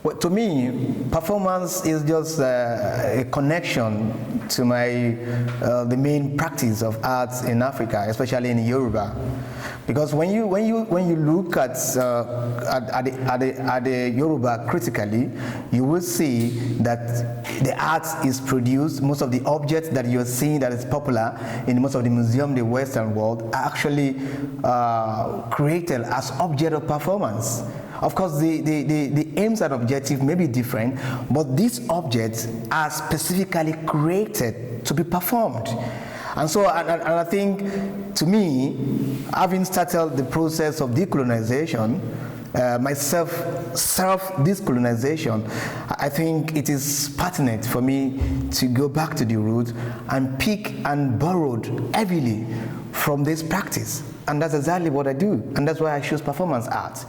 Well, to me, performance is just a connection to the main practice of arts in Africa, especially in Yoruba. Because when you look at the Yoruba critically, you will see that the art is produced. Most of the objects that you're seeing that is popular in most of the museums in the Western world are actually created as object of performance. Of course, the aims and objectives may be different, but these objects are specifically created to be performed. And so, and I think, to me, having started the process of decolonization, self-decolonization, I think it is pertinent for me to go back to the roots and pick and borrow heavily from this practice. And that's exactly what I do. And that's why I choose performance art.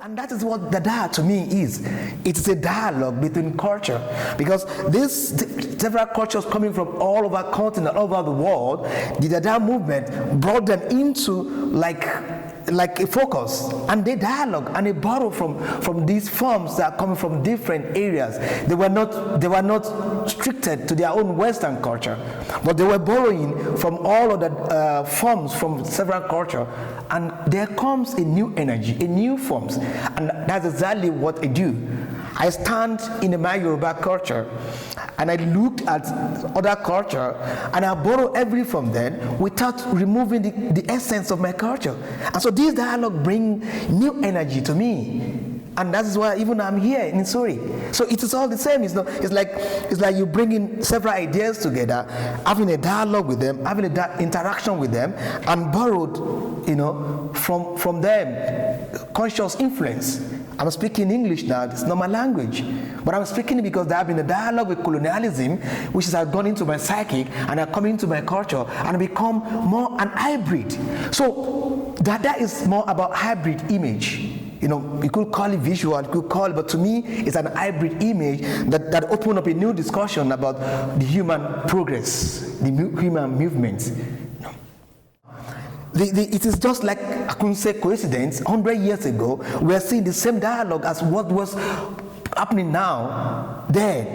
And that is what Dada to me is. It's a dialogue between culture, because these several cultures coming from all over the continent, all over the world, the Dada movement brought them into like a focus, and they dialogue and they borrow from these forms that are coming from different areas. They were not restricted to their own Western culture, but they were borrowing from all of the forms from several cultures, and there comes a new energy, a new forms, and that's exactly what I do. I stand in my Yoruba culture, and I looked at other culture, and I borrow every from them without removing the essence of my culture. And so this dialogue brings new energy to me. And that is why even I'm here in Zürich. So it is all the same. It's like you bringing several ideas together, having a dialogue with them, having an interaction with them, and borrowed, from them, conscious influence. I'm speaking English now, it's not my language. But I'm speaking it because there have been a dialogue with colonialism, which has gone into my psychic and are coming into my culture and become more an hybrid. So Dada is more about hybrid image. You could call it visual, you could call it, but to me, it's an hybrid image that opened up a new discussion about the human progress, the human movement. It is just like, I couldn't say coincidence, 100 years ago, we are seeing the same dialogue as what was happening now. Then,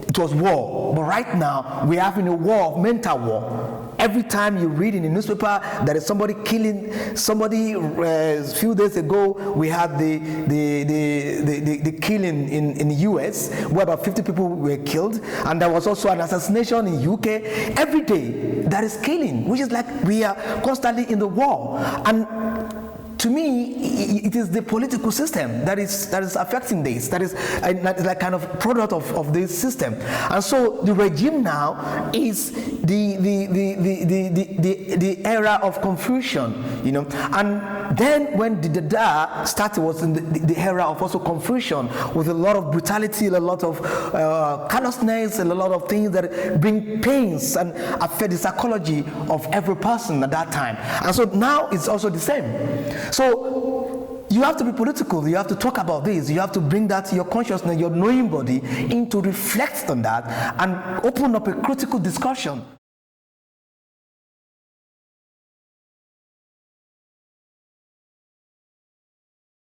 it was war, but right now, we're having a war of mental war. Every time you read in the newspaper there is somebody killing somebody. A few days ago, we had the killing in the US, where about 50 people were killed, and there was also an assassination in UK. Every day there is killing, which is like we are constantly in the war. And to me, it is the political system that is affecting this. That is like kind of product of this system. And so the regime now is the era of confusion, And then when the Dada started, was in the era of also confusion, with a lot of brutality, a lot of callousness, and a lot of things that bring pains and affect the psychology of every person at that time. And so now it's also the same. So you have to be political, you have to talk about this, you have to bring that to your consciousness, your knowing body, into reflect on that and open up a critical discussion.